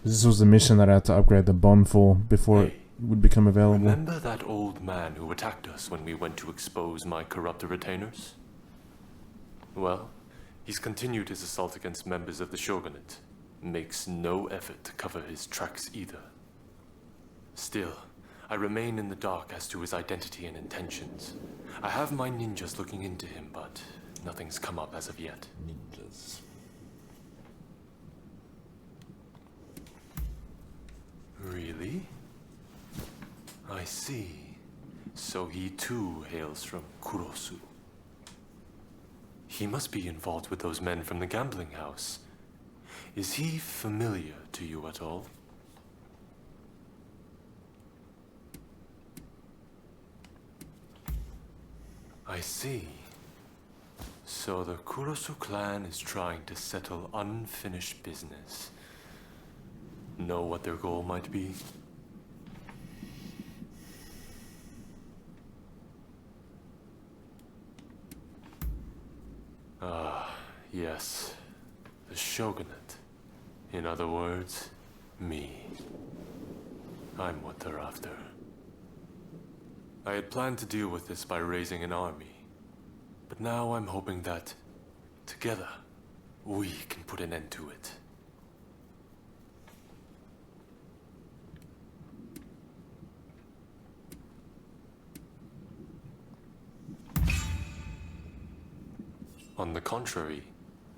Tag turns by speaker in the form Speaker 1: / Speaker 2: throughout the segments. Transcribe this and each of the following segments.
Speaker 1: This was the mission that I had to upgrade the bomb for before it would become available.
Speaker 2: Remember that old man who attacked us when we went to expose my corrupt retainers? Well, he's continued his assault against members of the Shogunate. Makes no effort to cover his tracks either. Still, I remain in the dark as to his identity and intentions. I have my ninjas looking into him, but nothing's come up as of yet.
Speaker 3: Ninjas.
Speaker 2: Really? I see. So he too hails from Kurosu. He must be involved with those men from the gambling house. Is he familiar to you at all? I see. So the Kurosu clan is trying to settle unfinished business. Know what their goal might be? Ah, yes. The Shogunate. In other words, me. I'm what they're after. I had planned to deal with this by raising an army. But now I'm hoping that, together, we can put an end to it. On the contrary,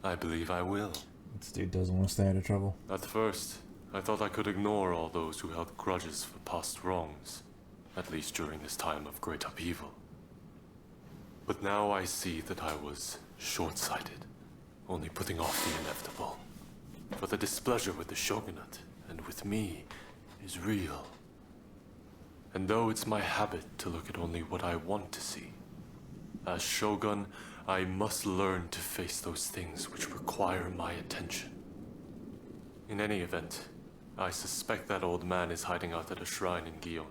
Speaker 2: I believe I will.
Speaker 1: This dude doesn't want to stay out of trouble.
Speaker 2: At first, I thought I could ignore all those who held grudges for past wrongs, at least during this time of great upheaval. But now I see that I was short-sighted, only putting off the inevitable. For the displeasure with the Shogunate, and with me, is real. And though it's my habit to look at only what I want to see, as Shogun, I must learn to face those things which require my attention. In any event, I suspect that old man is hiding out at a shrine in Gion.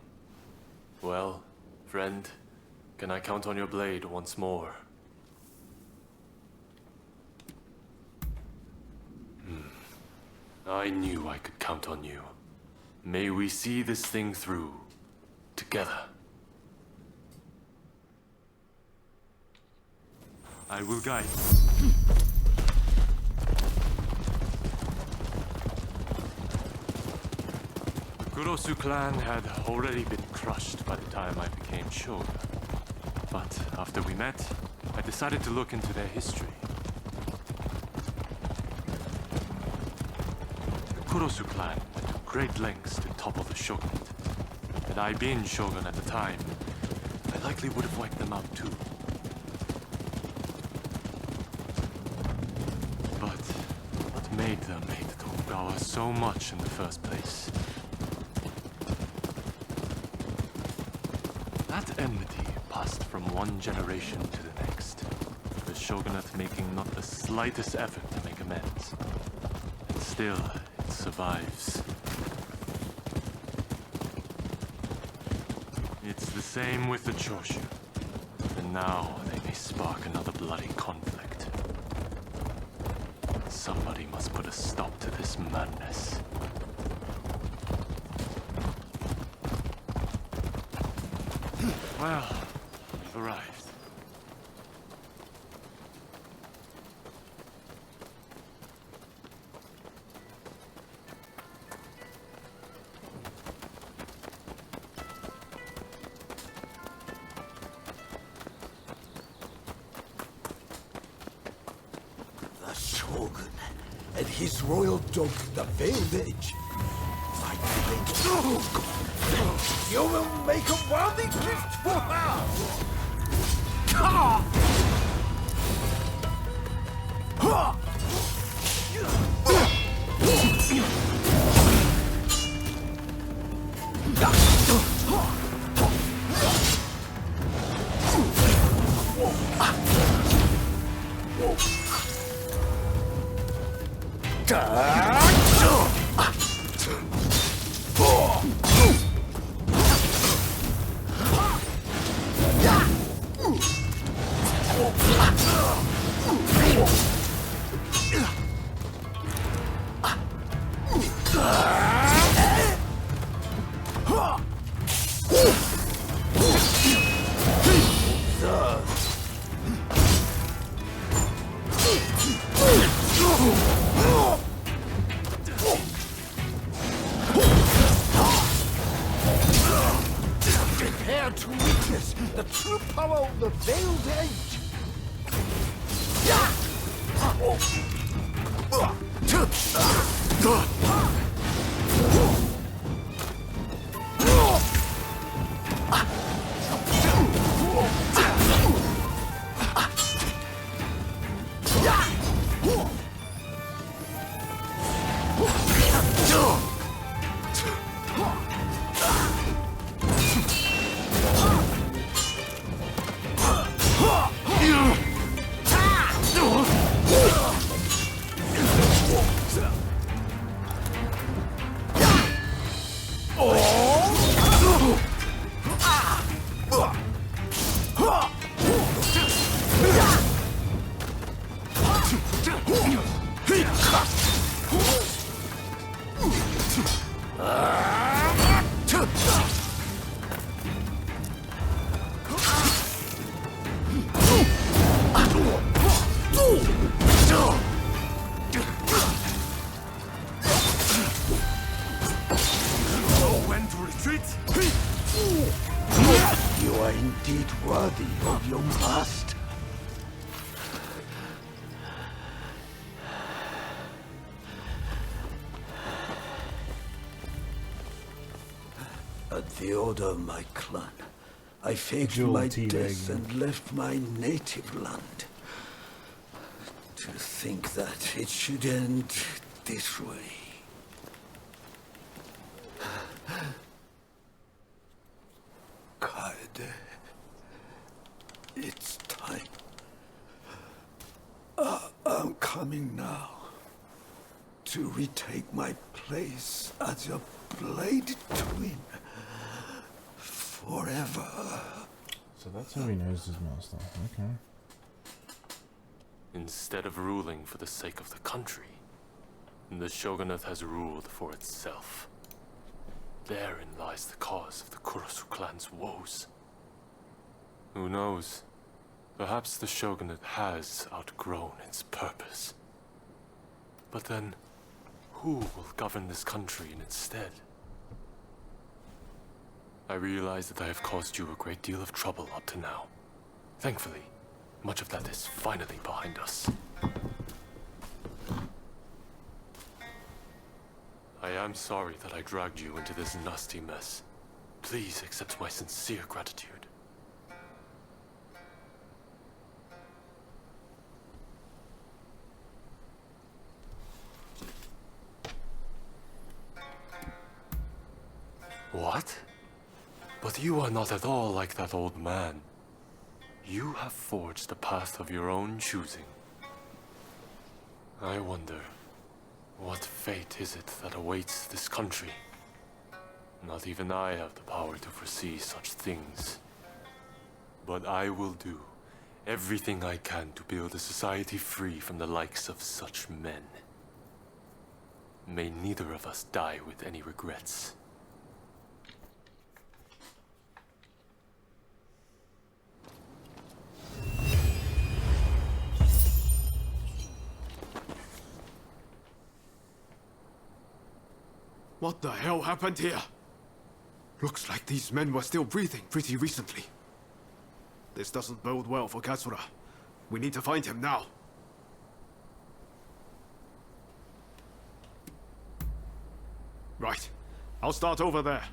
Speaker 2: Well, friend, can I count on your blade once more? I knew I could count on you. May we see this thing through, together. I will guide you. The Kurosu clan had already been crushed by the time I became shogun. But after we met, I decided to look into their history. The Kurosu clan went to great lengths to topple the shogunate. Had I been shogun at the time, I likely would have wiped them out too. But what made them hate the Tokugawa so much in the first place? That enmity passed from one generation to the next, the shogunate making not the slightest effort to make amends. And still, it survives. It's the same with the Choshu, and now they may spark another bloody conflict. Somebody must put a stop to this madness. Well, we've arrived.
Speaker 3: The Shogun and his royal dog, the Veiled Edge. I think you will make a worthy gift for her! prepare to witness the true power of the Veiled Age.
Speaker 4: When to retreat?
Speaker 3: You are indeed worthy of your master. At the order of my clan, I faked
Speaker 1: Jewel
Speaker 3: my
Speaker 1: tea
Speaker 3: death
Speaker 1: bag.
Speaker 3: and left my native land. To think that it should end this way. Kaede, it's time. I'm coming now to retake my place as your blade twin forever.
Speaker 1: So that's how he knows his master. Okay.
Speaker 2: Instead of ruling for the sake of the country, the shogunate has ruled for itself. Therein lies the cause of the Kurosu clan's woes. Who knows? Perhaps the shogunate has outgrown its purpose. But then, who will govern this country in its stead? I realize that I have caused you a great deal of trouble up to now. Thankfully, much of that is finally behind us. I am sorry that I dragged you into this nasty mess. Please accept my sincere gratitude. What? But you are not at all like that old man. You have forged a path of your own choosing. I wonder, what fate is it that awaits this country? Not even I have the power to foresee such things. But I will do everything I can to build a society free from the likes of such men. May neither of us die with any regrets.
Speaker 4: What the hell happened here? Looks like these men were still breathing pretty recently. This doesn't bode well for Katsura. We need to find him now. Right. I'll start over there.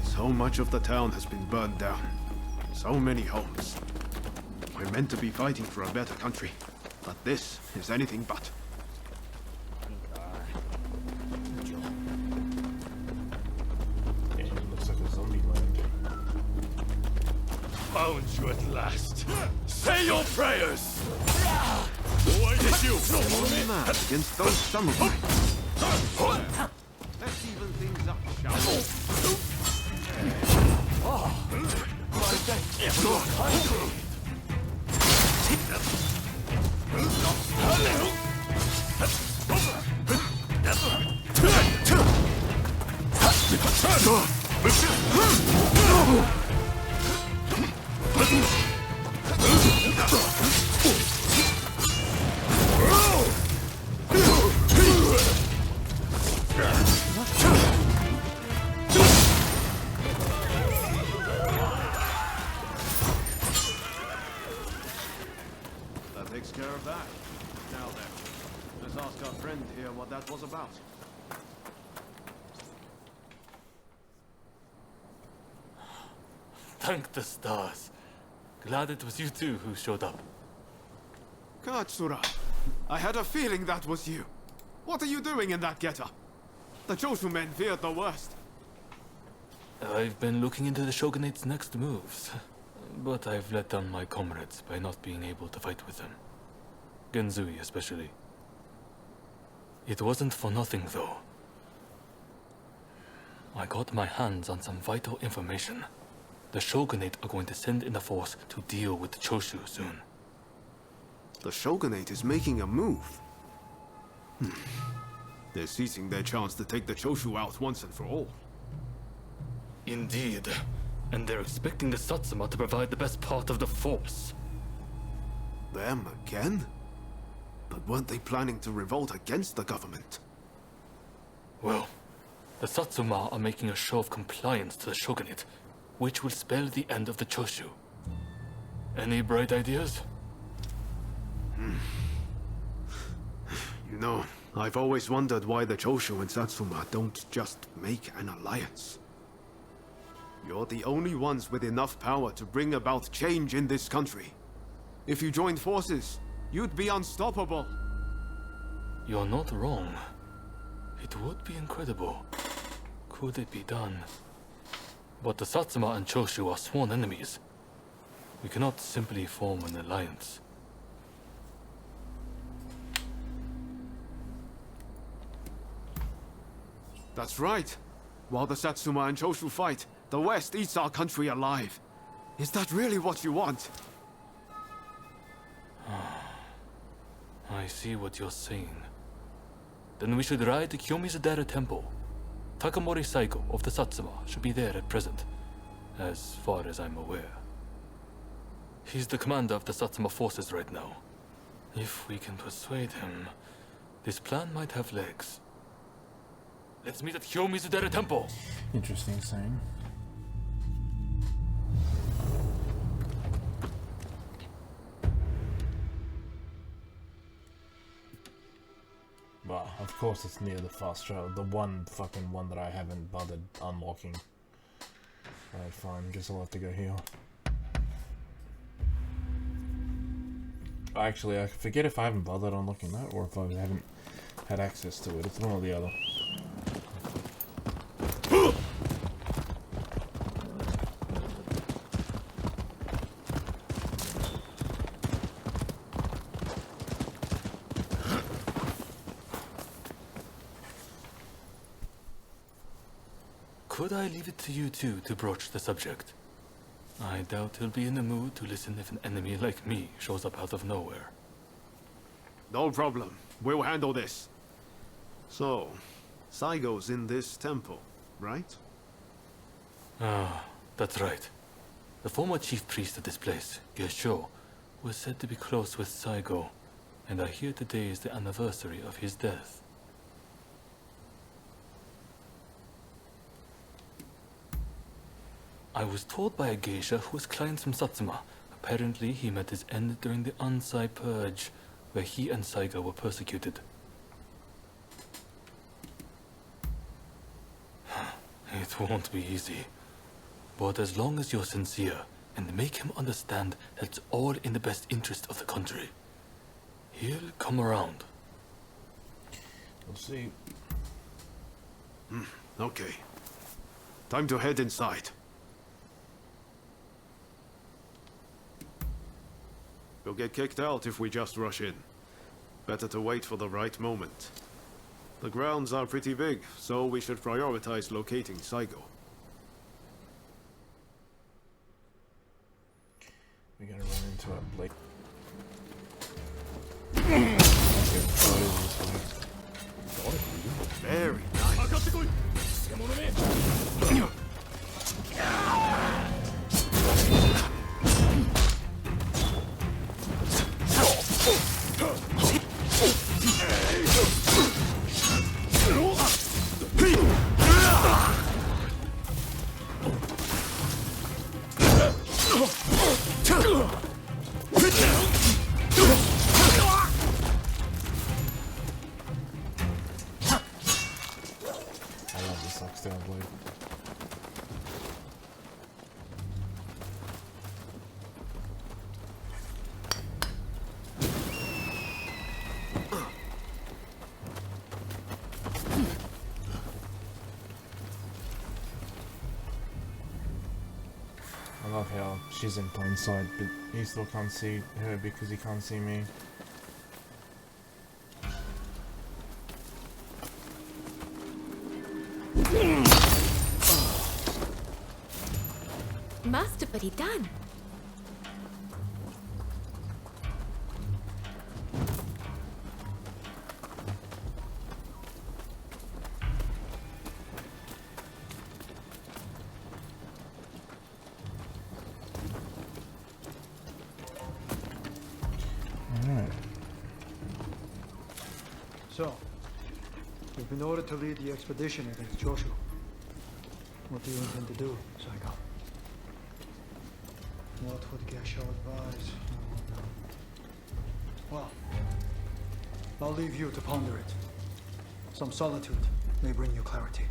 Speaker 4: So much of the town has been burned down. So many homes. We're meant to be fighting for a better country. But this is anything but.
Speaker 1: Looks like a zombie land.
Speaker 4: Found you at last. Say your prayers! Why did you? Only man against those samurai. Let's even things up, shall we? Let's ask our friend here what that was about.
Speaker 2: Thank the stars. Glad it was you two who showed up.
Speaker 4: Katsura, I had a feeling that was you. What are you doing in that getup? The Choshu men feared the worst.
Speaker 2: I've been looking into the Shogunate's next moves, but I've let down my comrades by not being able to fight with them. Genzui especially. It wasn't for nothing though. I got my hands on some vital information. The Shogunate are going to send in a force to deal with the Choshu soon.
Speaker 4: The Shogunate is making a move. They're seizing their chance to take the Choshu out once and for all.
Speaker 2: Indeed. And they're expecting the Satsuma to provide the best part of the force.
Speaker 4: Them again? But weren't they planning to revolt against the government?
Speaker 2: Well, the Satsuma are making a show of compliance to the Shogunate, which will spell the end of the Choshu. Any bright ideas?
Speaker 4: You know, I've always wondered why the Choshu and Satsuma don't just make an alliance. You're the only ones with enough power to bring about change in this country. If you joined forces, you'd be unstoppable.
Speaker 2: You're not wrong. It would be incredible. Could it be done? But the Satsuma and Choshu are sworn enemies. We cannot simply form an alliance.
Speaker 4: That's right. While the Satsuma and Choshu fight, the West eats our country alive. Is that really what you want?
Speaker 2: I see what you're saying. Then we should ride to Kyomizudera Temple. Takamori Saigo of the Satsuma should be there at present, as far as I'm aware. He's the commander of the Satsuma forces right now. If we can persuade him, this plan might have legs. Let's meet at Kyomizudera Temple!
Speaker 1: Interesting saying. Well, of course it's near the fast travel. The one fucking one that I haven't bothered unlocking. Alright, fine. Guess I'll have to go here. Actually, I forget if I haven't bothered unlocking that or if I haven't had access to it. It's one or the other.
Speaker 2: Could I leave it to you two to broach the subject? I doubt he'll be in the mood to listen if an enemy like me shows up out of nowhere.
Speaker 4: No problem. We'll handle this. So, Saigo's in this temple, right?
Speaker 2: Ah, that's right. The former chief priest of this place, Gesho, was said to be close with Saigo, and I hear today is the anniversary of his death. I was told by a geisha who was clients from Satsuma. Apparently he met his end during the Ansai Purge, where he and Saigo were persecuted. It won't be easy. But as long as you're sincere, and make him understand that it's all in the best interest of the country, he'll come around.
Speaker 1: We'll see.
Speaker 4: Okay. Time to head inside. We'll get kicked out if we just rush in. Better to wait for the right moment. The grounds are pretty big, so we should prioritize locating Saigo.
Speaker 1: We're gonna run into a Blake.
Speaker 4: Very nice.
Speaker 1: steel blade. I love how she's in plain sight, but he still can't see her because he can't see me.
Speaker 5: Masterfully done.
Speaker 1: Alright.
Speaker 6: So, you've been ordered to lead the expedition against Joshua. What do you intend to do, Saigon? What would Gesho advise? Oh, no. Well, I'll leave you to ponder it. Some solitude may bring you clarity.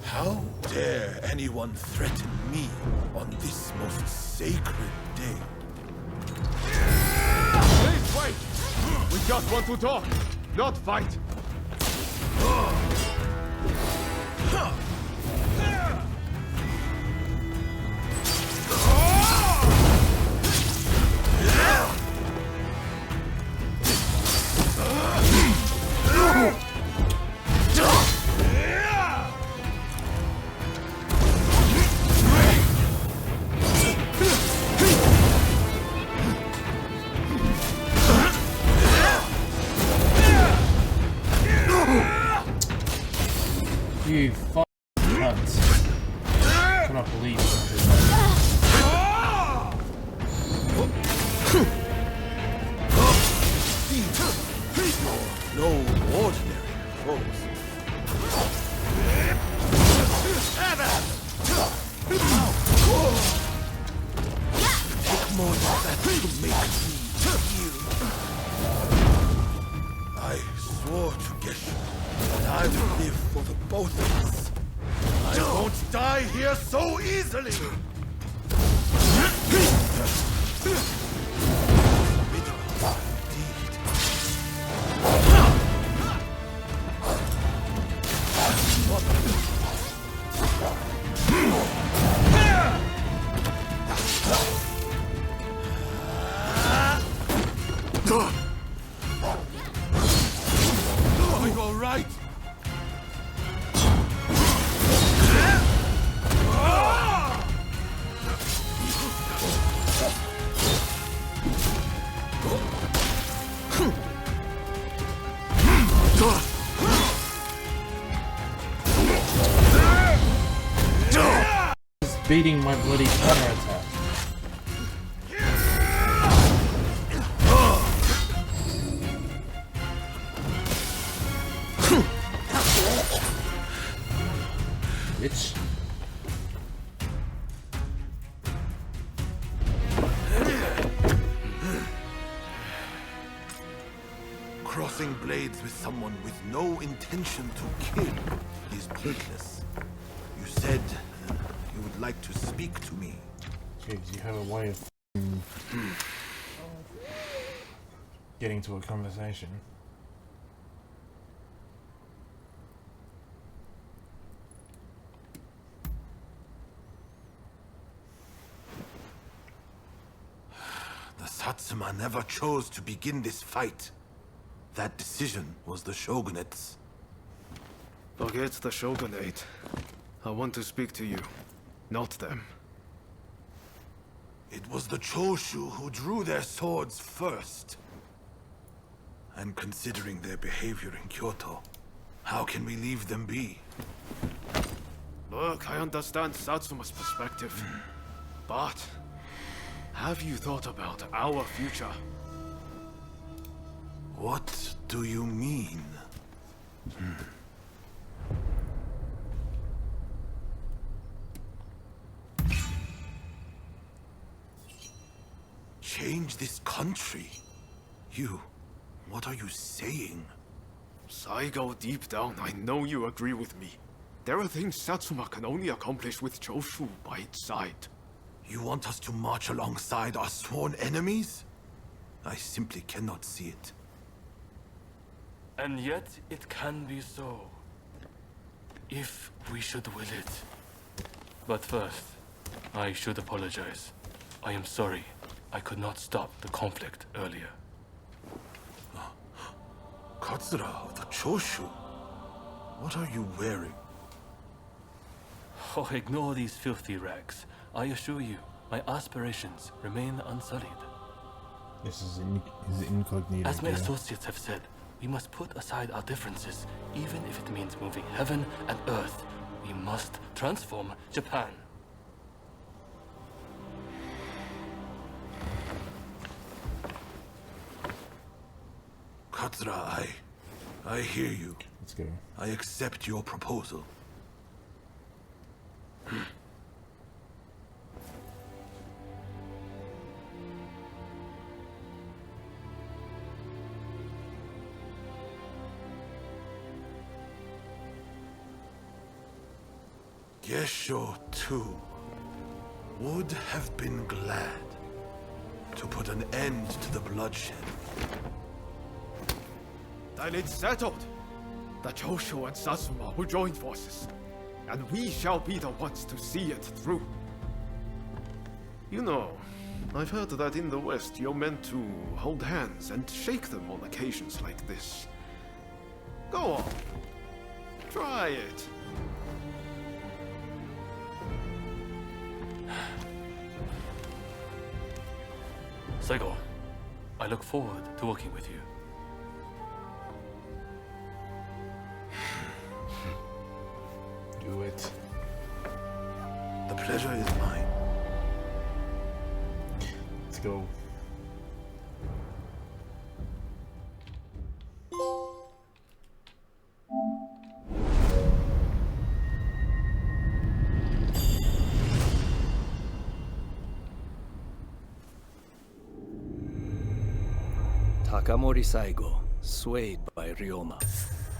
Speaker 3: How dare anyone threaten me on this most sacred day?
Speaker 4: Please wait! We just want to talk, not fight.
Speaker 1: You fucking cunts. I cannot believe you.
Speaker 3: No ordinary foes. Take more than that to make me heal. I swore to Geshu that I would live for the both of us. I won't die here so easily! Formidable indeed. Are you all right?
Speaker 1: He's beating my bloody counterattack. Bitch.
Speaker 3: Crossing blades with someone with no intention to kill is pointless. You said you would like to speak to me.
Speaker 1: Jeez, you have a way of getting to a conversation.
Speaker 3: The Satsuma never chose to begin this fight. That decision was the shogunate's.
Speaker 7: Forget the shogunate. I want to speak to you, not them.
Speaker 3: It was the Choshu who drew their swords first. And considering their behavior in Kyoto, how can we leave them be?
Speaker 7: Look, I understand Satsuma's perspective. But have you thought about our future?
Speaker 3: What do you mean? Change this country? What are you saying?
Speaker 7: Saigo, deep down, I know you agree with me. There are things Satsuma can only accomplish with Choshu by its side.
Speaker 3: You want us to march alongside our sworn enemies? I simply cannot see it.
Speaker 5: And yet it can be so, if we should will it. But first, I should apologize. I am sorry I could not stop the conflict earlier.
Speaker 3: Katsura of the Choshu? What are you wearing?
Speaker 5: Oh, ignore these filthy rags. I assure you, my aspirations remain unsullied.
Speaker 1: This is incognito.
Speaker 5: As my associates have said, we must put aside our differences, even if it means moving heaven and earth. We must transform Japan.
Speaker 3: Katsura, I hear you.
Speaker 1: Let's go.
Speaker 3: I accept your proposal. Gesho, too, would have been glad to put an end to the bloodshed.
Speaker 7: Then it's settled. The Choshu and Satsuma will join forces, and we shall be the ones to see it through. You know, I've heard that in the West you're meant to hold hands and shake them on occasions like this. Go on. Try it.
Speaker 5: Saigo, I look forward to working with you.
Speaker 1: Do it.
Speaker 3: The pleasure is mine.
Speaker 1: Let's go.
Speaker 8: Takamori Saigo, swayed by Ryoma,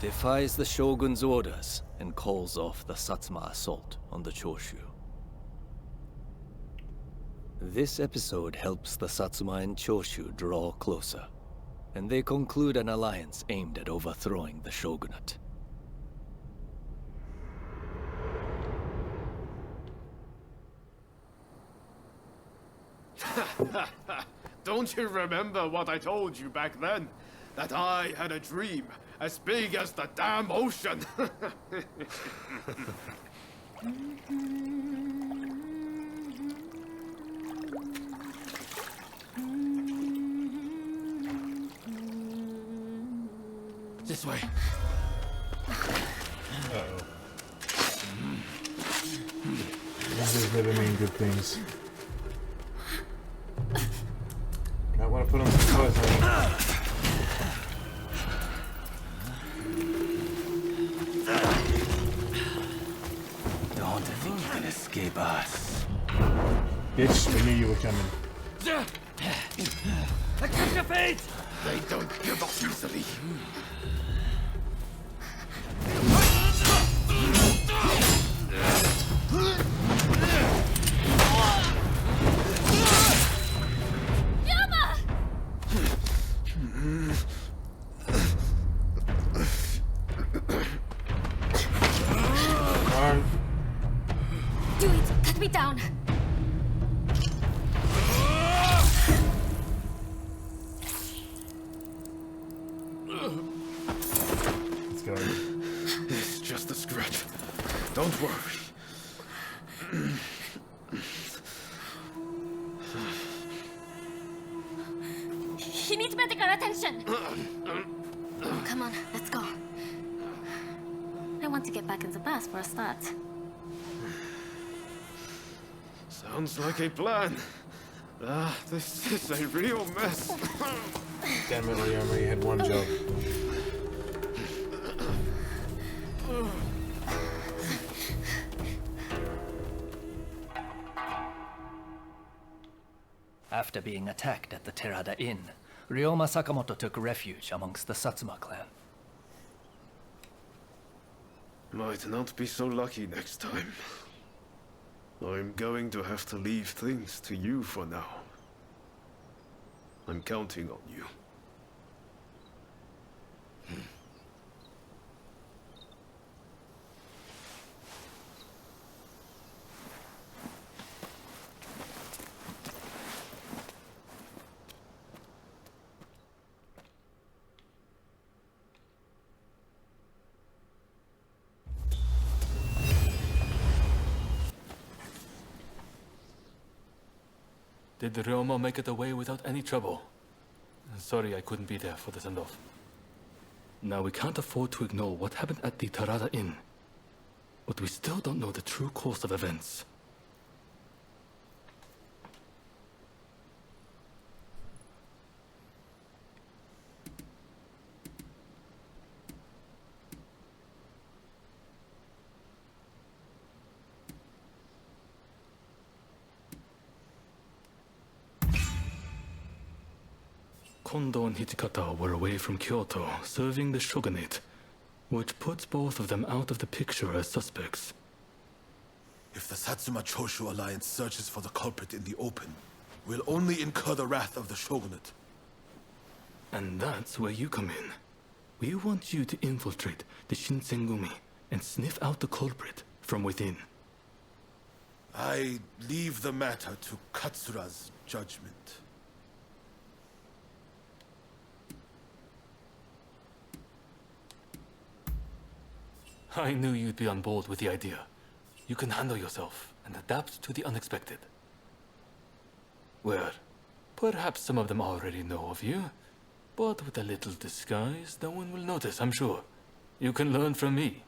Speaker 8: defies the Shogun's orders and calls off the Satsuma assault on the Choshu. This episode helps the Satsuma and Choshu draw closer, and they conclude an alliance aimed at overthrowing the shogunate.
Speaker 7: Don't you remember what I told you back then? That I had a dream as big as the damn ocean.
Speaker 5: This way.
Speaker 1: This has never mean good things. Might want to put on some clothes, man.
Speaker 8: Don't think you can escape us.
Speaker 1: Bitch, we knew you were coming.
Speaker 5: Accept your fate!
Speaker 7: They don't give up easily.
Speaker 9: Do it! Cut me down!
Speaker 1: Let's go.
Speaker 7: It's just a scratch. Don't worry.
Speaker 9: He needs medical attention! Come on, let's go. I want to get back in the bus for a start.
Speaker 7: Sounds like a plan. This is a real mess.
Speaker 1: Damn it, Ryoma, you had one job.
Speaker 8: After being attacked at the Terada Inn, Ryoma Sakamoto took refuge amongst the Satsuma clan.
Speaker 7: Might not be so lucky next time. I'm going to have to leave things to you for now. I'm counting on you.
Speaker 5: Did Ryoma make it away without any trouble? Sorry I couldn't be there for the send-off. Now we can't afford to ignore what happened at the Terada Inn. But we still don't know the true course of events. Kondo and Hijikata were away from Kyoto, serving the shogunate, which puts both of them out of the picture as suspects.
Speaker 3: If the Satsuma Choshu alliance searches for the culprit in the open, we'll only incur the wrath of the shogunate.
Speaker 5: And that's where you come in. We want you to infiltrate the Shinsengumi and sniff out the culprit from within.
Speaker 3: I leave the matter to Katsura's judgment.
Speaker 5: I knew you'd be on board with the idea. You can handle yourself and adapt to the unexpected. Well, perhaps some of them already know of you, but with a little disguise, no one will notice, I'm sure. You can learn from me.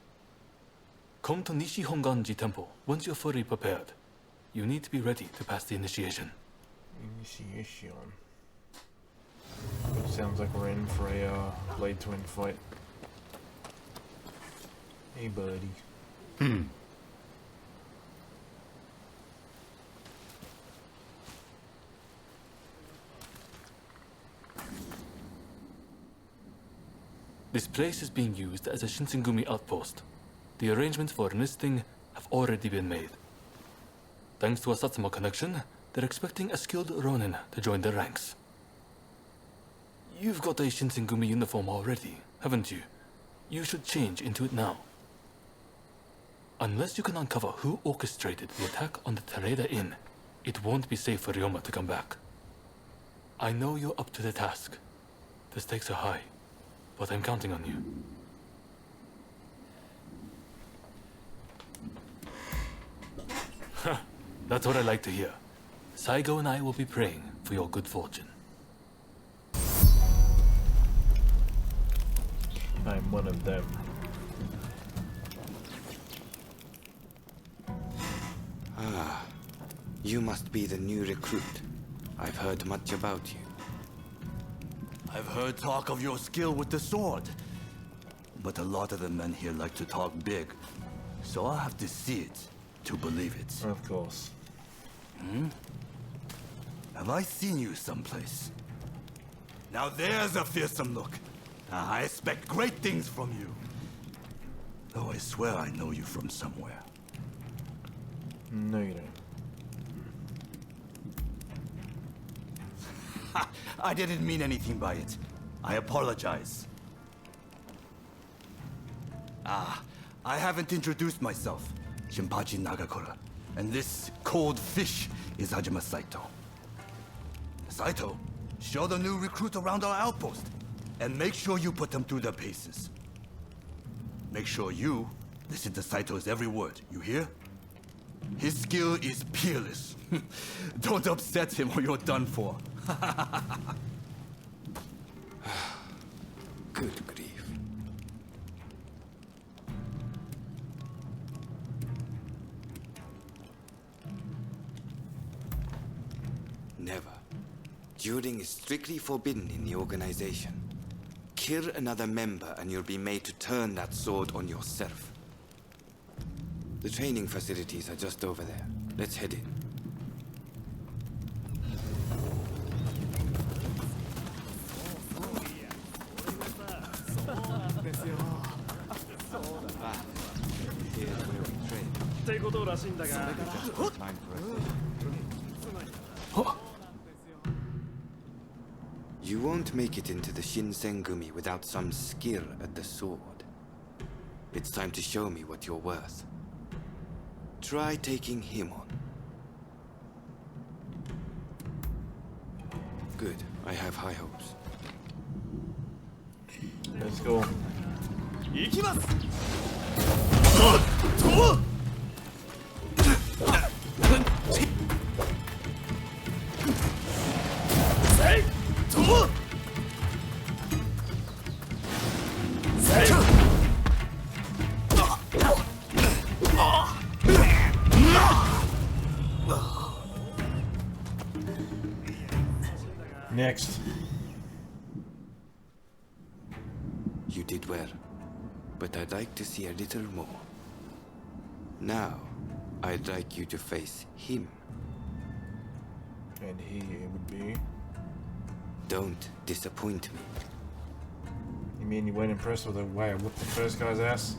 Speaker 5: Come to Nishi Honganji Temple once you're fully prepared. You need to be ready to pass the initiation.
Speaker 1: Initiation. It sounds like we're in for a Blade Twin fight. Hey, buddy.
Speaker 5: This place is being used as a Shinsengumi outpost. The arrangements for enlisting have already been made. Thanks to a Satsuma connection, they're expecting a skilled Ronin to join their ranks. You've got a Shinsengumi uniform already, haven't you? You should change into it now. Unless you can uncover who orchestrated the attack on the Terada Inn, it won't be safe for Ryoma to come back. I know you're up to the task. The stakes are high, but I'm counting on you. That's what I like to hear. Saigo and I will be praying for your good fortune.
Speaker 1: I'm one of them.
Speaker 10: Ah, you must be the new recruit. I've heard much about you.
Speaker 11: I've heard talk of your skill with the sword. But a lot of the men here like to talk big. So I'll have to see it to believe it.
Speaker 1: Of course.
Speaker 11: Have I seen you someplace? Now there's a fearsome look. I expect great things from you. Though I swear I know you from somewhere.
Speaker 1: No, you don't.
Speaker 11: I didn't mean anything by it. I apologize. I haven't introduced myself. Shinpachi Nagakura. And this cold fish is Hajime Saito. Saito, show the new recruit around our outpost. And make sure you put them through their paces. Make sure you listen to Saito's every word, you hear? His skill is peerless. Don't upset him or you're done for.
Speaker 10: Good grief. Never. Dueling is strictly forbidden in the organization. Kill another member and you'll be made to turn that sword on yourself. The training facilities are just over there. Let's head in. You won't make it into the Shinsengumi without some skill at the sword. It's time to show me what you're worth. Try taking him on. Good. I have high hopes.
Speaker 1: Let's go. Next.
Speaker 10: You did well, but I'd like to see a little more. Now, I'd like you to face him.
Speaker 1: And he would be...
Speaker 10: Don't disappoint me.
Speaker 1: You mean you weren't impressed with the way I whooped the first guy's ass?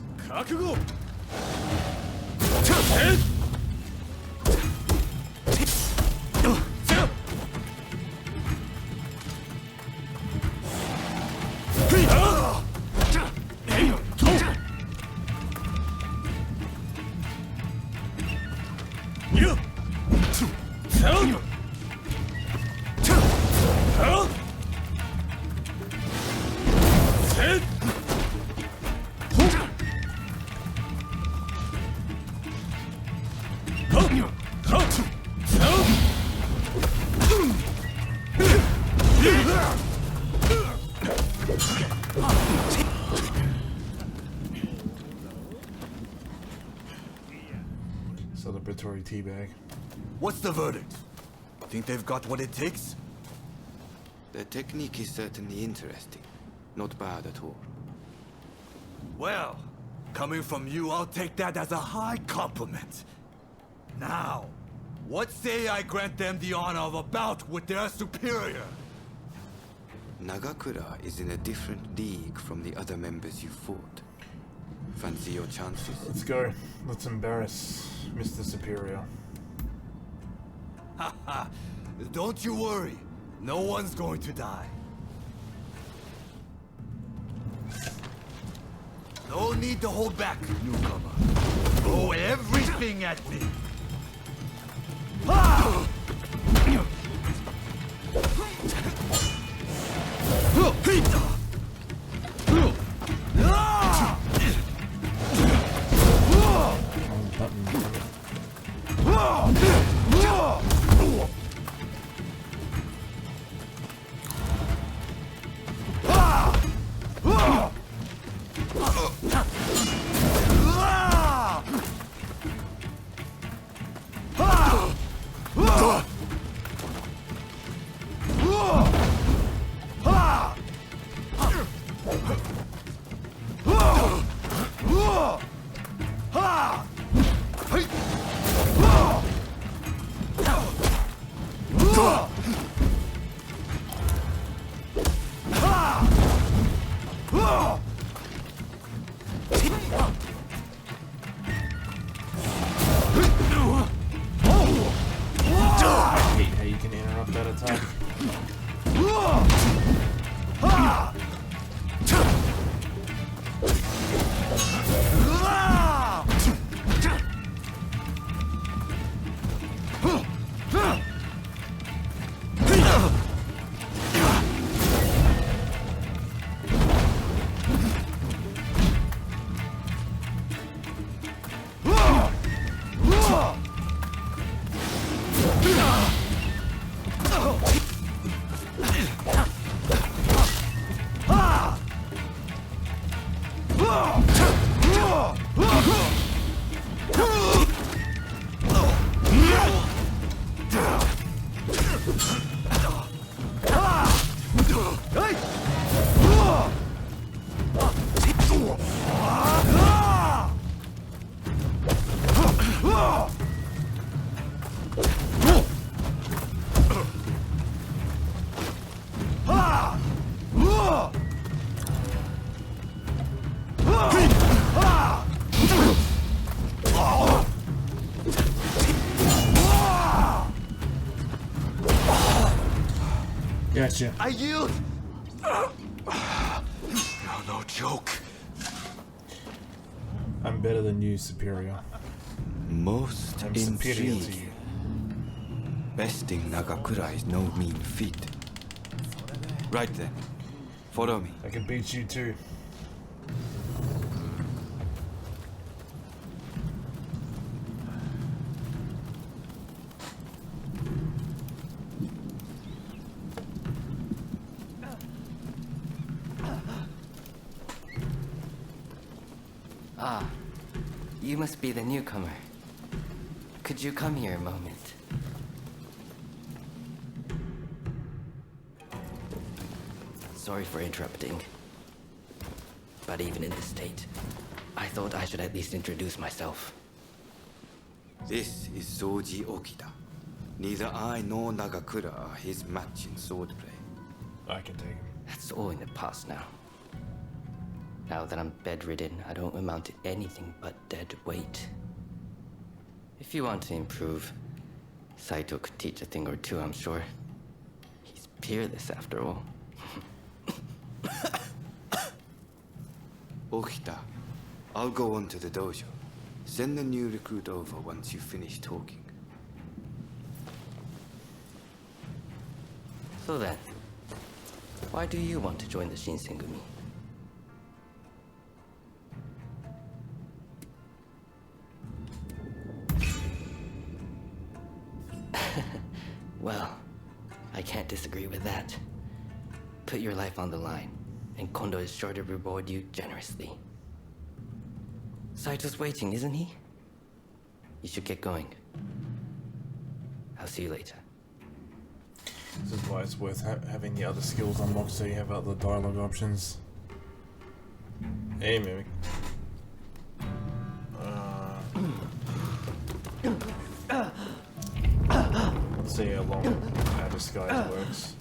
Speaker 1: Celebratory teabag.
Speaker 11: What's the verdict? Think they've got what it takes?
Speaker 10: The technique is certainly interesting. Not bad at all.
Speaker 11: Well, coming from you, I'll take that as a high compliment. Now, what say I grant them the honor of a bout with their superior?
Speaker 10: Nagakura is in a different league from the other members you fought. Fancy your chances?
Speaker 1: Let's go. Let's embarrass Mr. Superior.
Speaker 11: Haha, don't you worry. No one's going to die. No need to hold back, newcomer. Throw everything at me. Ah!
Speaker 1: Gotcha.
Speaker 11: I yield. You're no joke.
Speaker 1: I'm better than you, superior.
Speaker 10: Most
Speaker 1: I'm superior to you.
Speaker 10: intriguing. Besting Nagakura is no mean feat. Right then, follow me.
Speaker 1: I can beat you too.
Speaker 12: Ah, you must be the newcomer. Could you come here a moment? Sorry for interrupting. But even in this state, I thought I should at least introduce myself.
Speaker 10: This is Soji Okita. Neither I nor Nagakura are his match in swordplay.
Speaker 1: I can take him.
Speaker 12: That's all in the past now. Now that I'm bedridden, I don't amount to anything but dead weight. If you want to improve, Saito could teach a thing or two, I'm sure. He's peerless after all.
Speaker 10: Okita, I'll go on to the dojo. Send the new recruit over once you finish talking.
Speaker 12: So then, why do you want to join the Shinsengumi? Well, I can't disagree with that. Put your life on the line, and Kondo is sure to reward you generously. Saito's waiting, isn't he? You should get going. I'll see you later.
Speaker 1: This is why it's worth having the other skills unlocked so you have other dialogue options. Hey, Mimic. Let's see how long our disguise works.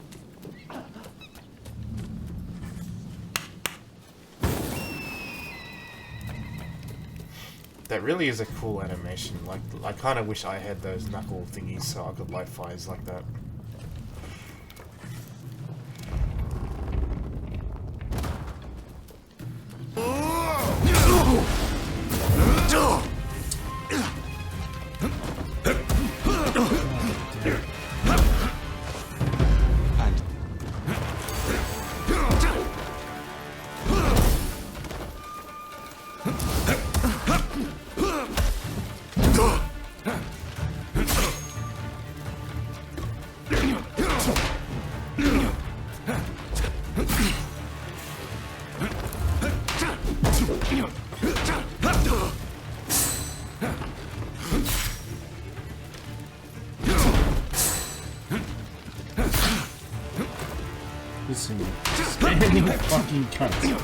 Speaker 1: That really is a cool animation. Like, I kind of wish I had those knuckle thingies so I could light fires like that. Listen, spamming fucking cunts.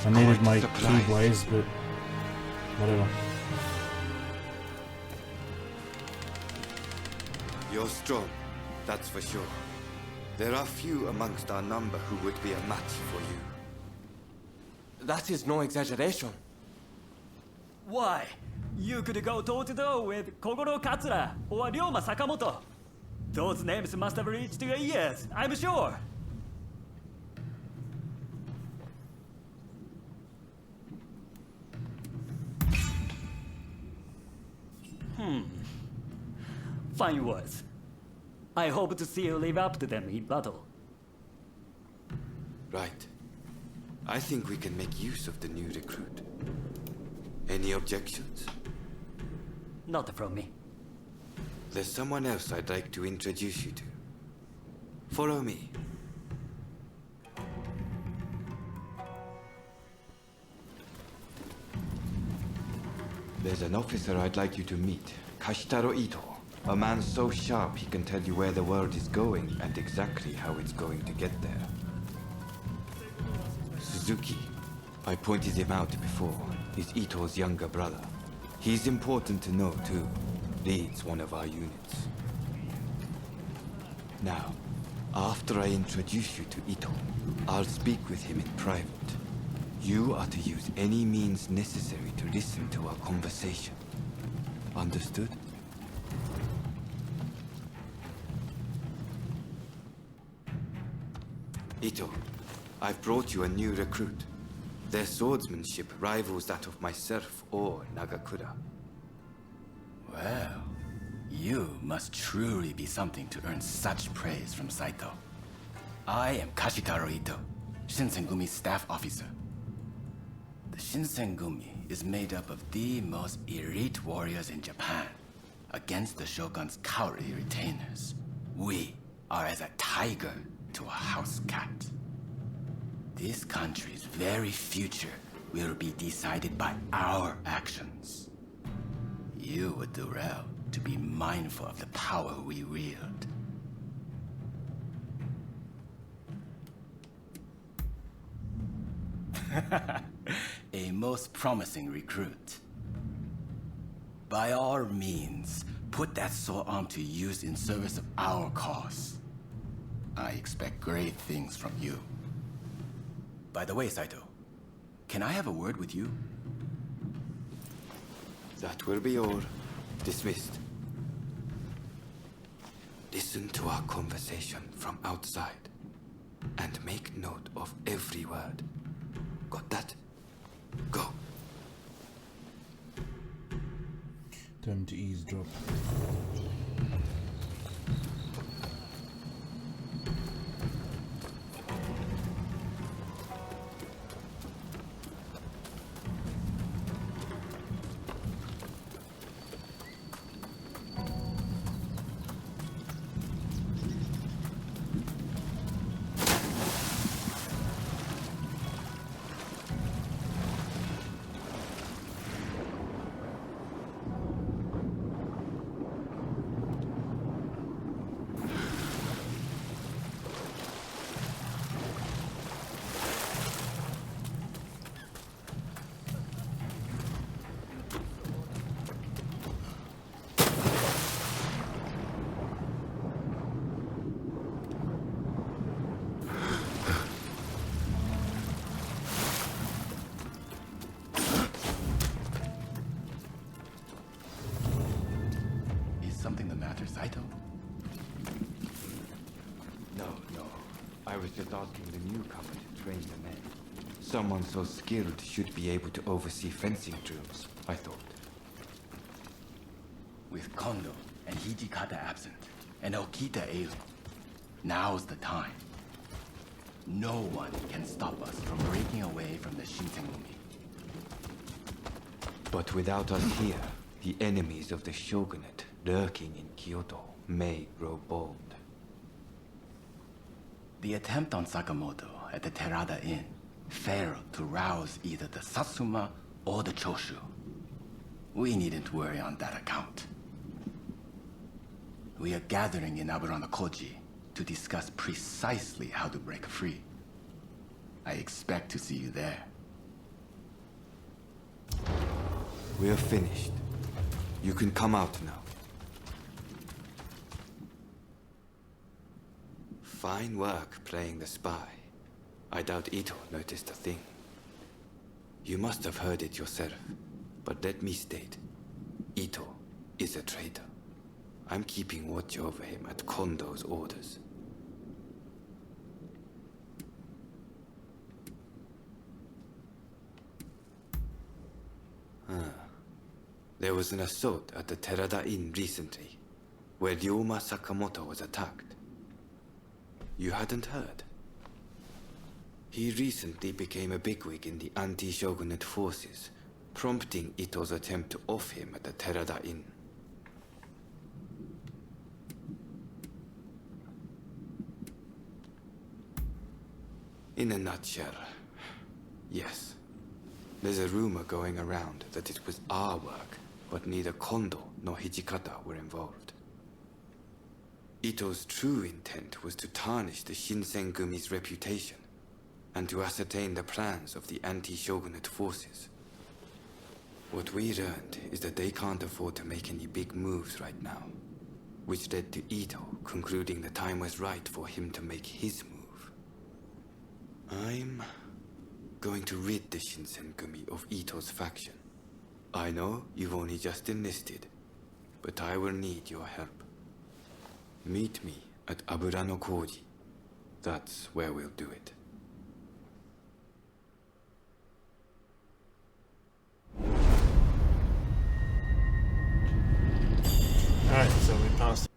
Speaker 1: I needed my keyblades, but whatever.
Speaker 10: You're strong, that's for sure. There are few amongst our number who would be a match for you.
Speaker 13: That is no exaggeration.
Speaker 14: Why? You could go toe-to-toe with Kogoro Katsura or Ryoma Sakamoto. Those names must have reached your ears, I'm sure. Fine words. I hope to see you live up to them in battle.
Speaker 10: Right. I think we can make use of the new recruit. Any objections?
Speaker 14: Not from me.
Speaker 10: There's someone else I'd like to introduce you to. Follow me. There's an officer I'd like you to meet, Kashitaro Ito. A man so sharp he can tell you where the world is going and exactly how it's going to get there. Suzuki, I pointed him out before, is Ito's younger brother. He's important to know too. Leads one of our units. Now, after I introduce you to Ito, I'll speak with him in private. You are to use any means necessary to listen to our conversation. Understood? Ito, I've brought you a new recruit. Their swordsmanship rivals that of myself or Nagakura.
Speaker 13: Well, you must truly be something to earn such praise from Saito. I am Kashitaro Ito, Shinsen-gumi's staff officer. The Shinsen-gumi is made up of the most elite warriors in Japan against the shogun's cowardly retainers. We are as a tiger to a house cat. This country's very future will be decided by our actions. You would do well to be mindful of the power we wield. A most promising recruit. By all means, put that sword arm to use in service of our cause. I expect great things from you. By the way, Saito, can I have a word with you?
Speaker 10: That will be all. Dismissed. Listen to our conversation from outside and make note of every word. Got that? Go.
Speaker 1: Time to eavesdrop.
Speaker 13: Saito?
Speaker 10: No. I was just asking the newcomer to train the men. Someone so skilled should be able to oversee fencing drills, I thought.
Speaker 13: With Kondo and Hijikata absent, and Okita ailing, now's the time. No one can stop us from breaking away from the Shinsen-gumi.
Speaker 10: But without us here, the enemies of the shogunate lurking in Kyoto may grow bold.
Speaker 13: The attempt on Sakamoto at the Terada Inn failed to rouse either the Satsuma or the Choshu. We needn't worry on that account. We are gathering in Aburano-koji to discuss precisely how to break free. I expect to see you there.
Speaker 10: We're finished. You can come out now. Fine work playing the spy. I doubt Ito noticed a thing. You must have heard it yourself, but let me state, Ito is a traitor. I'm keeping watch over him at Kondo's orders. There was an assault at the Terada Inn recently. where Ryoma Sakamoto was attacked. You hadn't heard? He recently became a bigwig in the anti-shogunate forces, prompting Ito's attempt to off him at the Terada Inn. In a nutshell, yes. There's a rumor going around that it was our work, but neither Kondo nor Hijikata were involved. Ito's true intent was to tarnish the Shinsengumi's reputation, and to ascertain the plans of the anti-shogunate forces. What we learned is that they can't afford to make any big moves right now, which led to Ito concluding the time was right for him to make his move. I'm going to rid the Shinsengumi of Ito's faction. I know you've only just enlisted, but I will need your help. Meet me at Abura no Koji. That's where we'll do it.
Speaker 1: Alright, so we passed